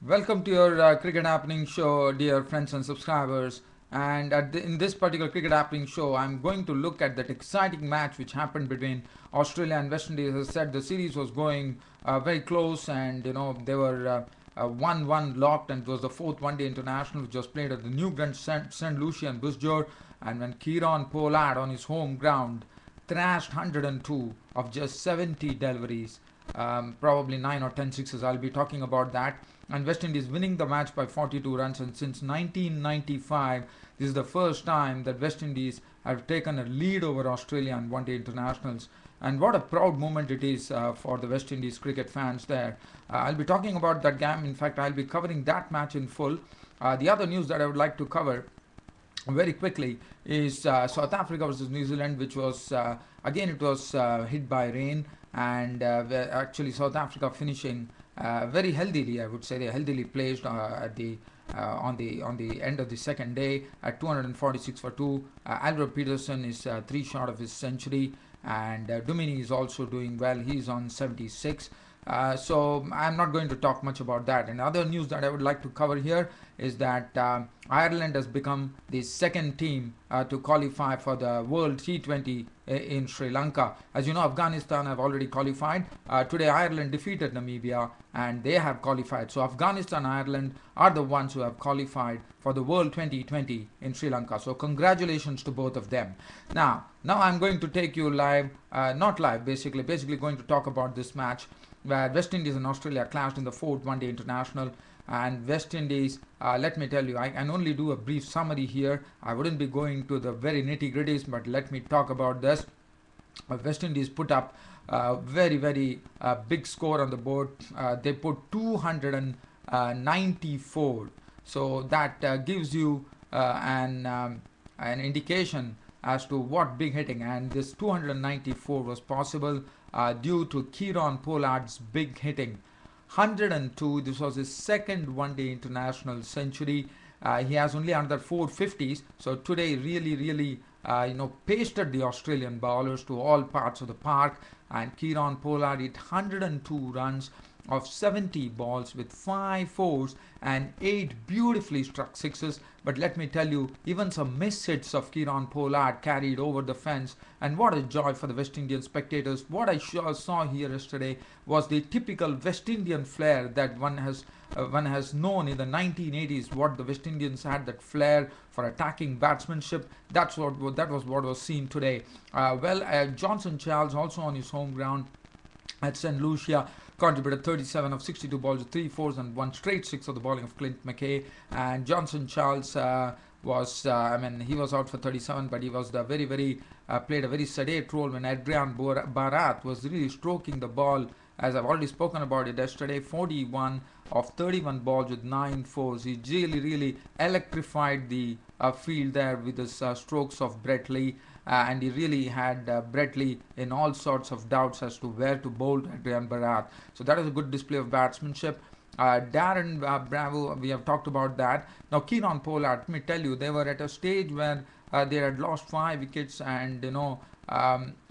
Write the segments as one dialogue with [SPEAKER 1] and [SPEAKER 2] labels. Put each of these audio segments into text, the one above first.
[SPEAKER 1] Welcome to your cricket happening show, dear friends and subscribers. And in this particular cricket happening show, I'm going to look at that exciting match which happened between Australia and West Indies. As I said, the series was going very close, and they were 1-1 locked, and it was the fourth one-day international which was played at the New Grand St. Lucia and Busjor. And when Kieron Pollard on his home ground thrashed 102 of just 70 deliveries, probably 9 or 10 sixes. I'll be talking about that. And West Indies winning the match by 42 runs. And since 1995, this is the first time that West Indies have taken a lead over Australia in one-day internationals. And what a proud moment it is for the West Indies cricket fans there. I'll be talking about that game. In fact, I'll be covering that match in full. The other news that I would like to cover very quickly is South Africa versus New Zealand, which was again it was hit by rain, and actually South Africa finishing very healthily. I would say they healthily placed at the on the end of the second day at 246 for 2. Alvaro Peterson is 3 short of his century, and Dumini is also doing well. He's on 76. So I'm not going to talk much about that. And other news that I would like to cover here is that Ireland has become the second team to qualify for the World T20 in Sri Lanka. As you know, Afghanistan have already qualified. Today Ireland defeated Namibia and they have qualified. So Afghanistan and Ireland are the ones who have qualified for the World 2020 in Sri Lanka. So congratulations to both of them. Now I'm going to take you live, not live, basically going to talk about this match where West Indies and Australia clashed in the fourth one-day international. And West Indies, let me tell you, I can only do a brief summary here. I wouldn't be going to the very nitty-gritties, but let me talk about this. West Indies put up a very big score on the board. They put 294. So that gives you an indication as to what big hitting, and this 294 was possible due to Kieron Pollard's big hitting. 102, this was his second one-day international century. He has only another 450s, so today really pasted the Australian bowlers to all parts of the park, and Kieron Pollard hit 102 runs of 70 balls with 5 fours and 8 beautifully struck sixes. But let me tell you, even some miss hits of Kieron Pollard carried over the fence, and what a joy for the West Indian spectators. What I saw here yesterday was the typical West Indian flair that one has known in the 1980s. What the West Indians had, that flair for attacking batsmanship, that was what was seen today. Johnson Charles, also on his home ground at St. Lucia, contributed 37 of 62 balls with 3 fours and 1 straight 6 of the bowling of Clint McKay. And Johnson Charles he was out for 37, but he was played a very sedate role when Adrian Barat was really stroking the ball. As I've already spoken about it yesterday, 41 of 31 balls with 9 fours. He really electrified the field there with his strokes of Brett Lee. And he really had Brett Lee in all sorts of doubts as to where to bowl Adrian Barat. So that is a good display of batsmanship. Darren Bravo, we have talked about that. Now Kieron Pollard, let me tell you, they were at a stage where they had lost 5 wickets, and the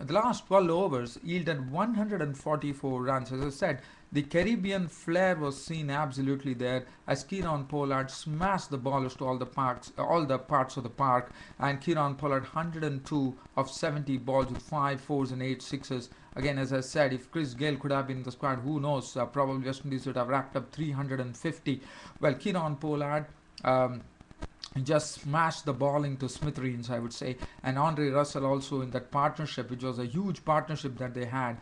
[SPEAKER 1] last 12 overs yielded 144 runs. As I said, the Caribbean flair was seen absolutely there as Kieron Pollard smashed the ballers to all the parts of the park, and Kieron Pollard 102 of 70 balls with 5 fours and 8 sixes. Again, as I said, if Chris Gale could have been in the squad, who knows? Probably West Indies would have racked up 350. Well, Kieron Pollard just smashed the bowling to smithereens, I would say. And Andre Russell also in that partnership, which was a huge partnership that they had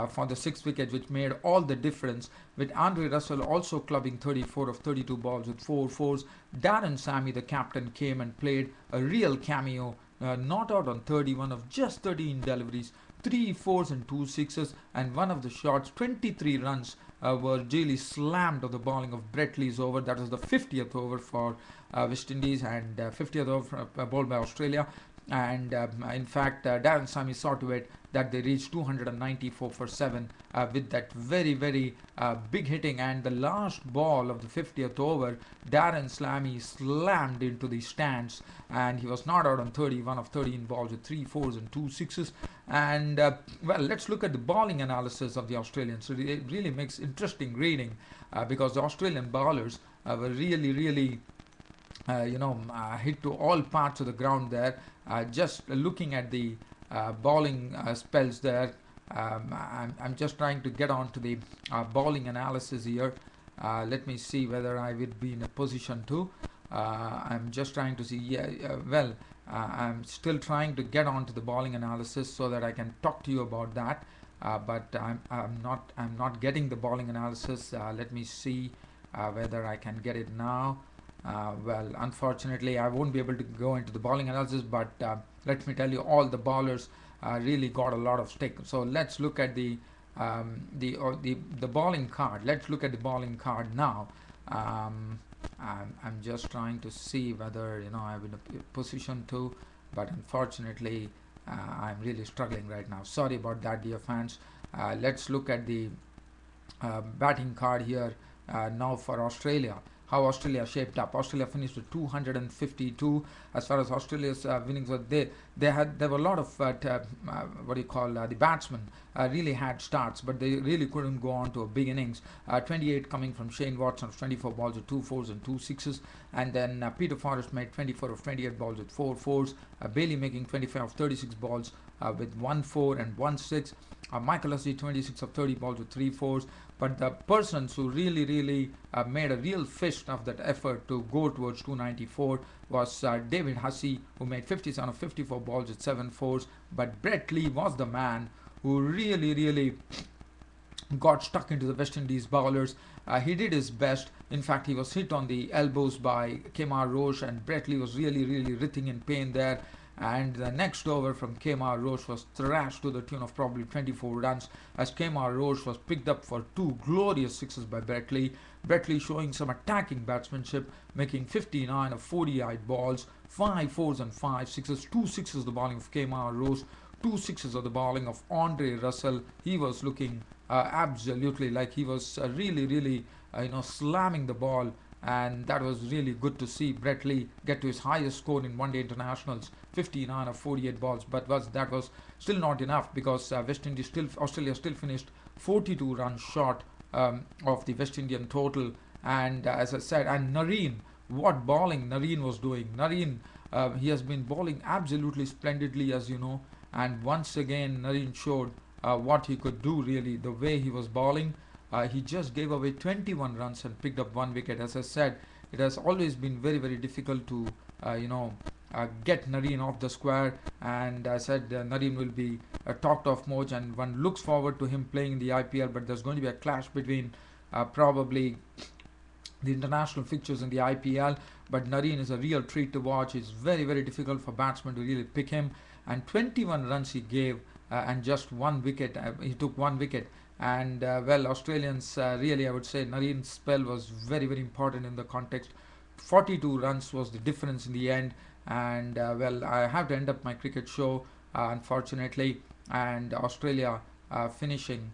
[SPEAKER 1] for the 6th wicket, which made all the difference, with Andre Russell also clubbing 34 of 32 balls with 4 fours. Darren Sammy, the captain, came and played a real cameo, not out on 31 of just 13 deliveries, 3 fours and 2 sixes, and one of the shots, 23 runs were really slammed of the bowling of Brett Lee's over. That was the 50th over for West Indies, and 50th over bowled by Australia. and in fact, Darren Sammy saw to it that they reached 294 for 7 with that very big hitting. And the last ball of the 50th over, Darren Slammy slammed into the stands, and he was not out on 31 of 13 balls with 3 fours and 2 sixes. And well, let's look at the bowling analysis of the Australians. So it really makes interesting reading because the Australian bowlers were really hit to all parts of the ground there. Just looking at the bowling spells there, I'm just trying to get on to the bowling analysis here. Let me see whether I would be in a position to. I'm just trying to see. I'm still trying to get on to the bowling analysis so that I can talk to you about that. But I'm not getting the bowling analysis. Let me see whether I can get it now. Well, unfortunately, I won't be able to go into the bowling analysis, but let me tell you, all the bowlers really got a lot of stick. So let's look at the bowling card. Let's look at the bowling card now. I'm just trying to see whether I'm in a position to, but unfortunately, I'm really struggling right now. Sorry about that, dear fans. Let's look at the batting card here now for Australia. How Australia shaped up. Australia finished with 252 as far as Australia's winnings were. There were a lot of the batsmen really had starts, but they really couldn't go on to a big innings. 28 coming from Shane Watson of 24 balls with 2 fours and 2 sixes, and then Peter Forrest made 24 of 28 balls with 4 fours. Bailey making 25 of 36 balls with 1 4 and 1 6. Michael Hussey 26 of 30 balls with 3 fours. But the persons who really made a real fist of that effort to go towards 294 was David Hussey, who made 57 of 54 balls with 7 fours. But Brett Lee was the man who really got stuck into the West Indies bowlers. He did his best. In fact, he was hit on the elbows by Kemar Roche, and Brett Lee was really writhing in pain there. And the next over from Kemar Roche was thrashed to the tune of probably 24 runs, as Kemar Roche was picked up for 2 glorious sixes by Brett Lee. Brett Lee showing some attacking batsmanship, making 59 of 48 balls, 5 fours and 5 sixes, 2 sixes the bowling of Kemar Roche, 2 sixes of the bowling of Andre Russell. He was looking absolutely like he was really slamming the ball, and that was really good to see Brett Lee get to his highest score in one-day internationals, 59 of 48 balls. But that was still not enough, because Australia still finished 42 runs short of the West Indian total. And as I said, and Nareen, what bowling Nareen was doing. Nareen, he has been bowling absolutely splendidly, as you know, and once again Nareen showed what he could do, really, the way he was bowling. He just gave away 21 runs and picked up 1 wicket. As I said, it has always been very difficult to get Nareen off the square, and I said Nareen will be talked of much, and one looks forward to him playing in the IPL. But there's going to be a clash between probably the international fixtures in the IPL. But Nareen is a real treat to watch. It's very difficult for batsmen to really pick him, and 21 runs he gave and just 1 wicket. He took 1 wicket. And well, Australians really, I would say Nareen's spell was very important in the context. 42 runs was the difference in the end. And well, I have to end up my cricket show, unfortunately, and Australia finishing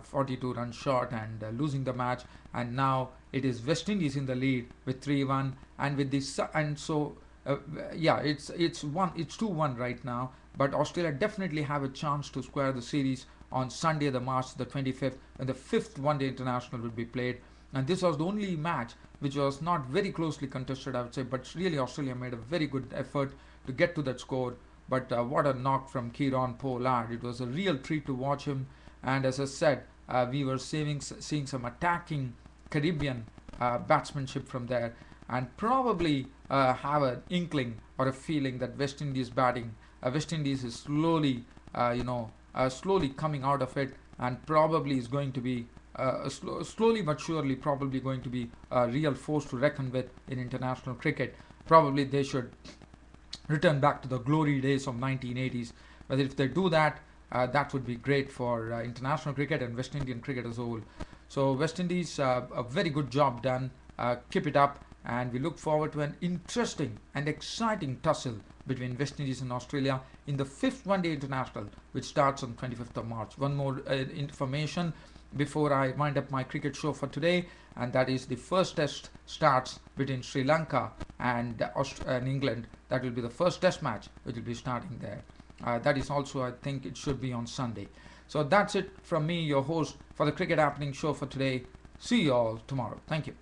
[SPEAKER 1] 42 runs short and losing the match. And now it is West Indies in the lead with 3-1, and with this, and so it's 2-1 right now. But Australia definitely have a chance to square the series on Sunday, the March the 25th, when the 5th one-day international will be played. And this was the only match which was not very closely contested, I would say, but really Australia made a very good effort to get to that score. But what a knock from Kieron Pollard. It was a real treat to watch him. And as I said, we were seeing some attacking Caribbean batsmanship from there, and probably have an inkling or a feeling that West Indies batting, West Indies is slowly coming out of it, and probably is going to be slowly but surely probably going to be a real force to reckon with in international cricket. Probably they should return back to the glory days of 1980s. But if they do that, that would be great for international cricket and West Indian cricket as a whole. So West Indies, a very good job done. Keep it up, and we look forward to an interesting and exciting tussle between West Indies and Australia in the 5th one-day international, which starts on 25th of March. One more information before I wind up my cricket show for today, and that is the first test starts between Sri Lanka and England. That will be the first test match which will be starting there. That is also, I think it should be on Sunday. So that's it from me, your host for the Cricket Happening show for today. See you all tomorrow. Thank you.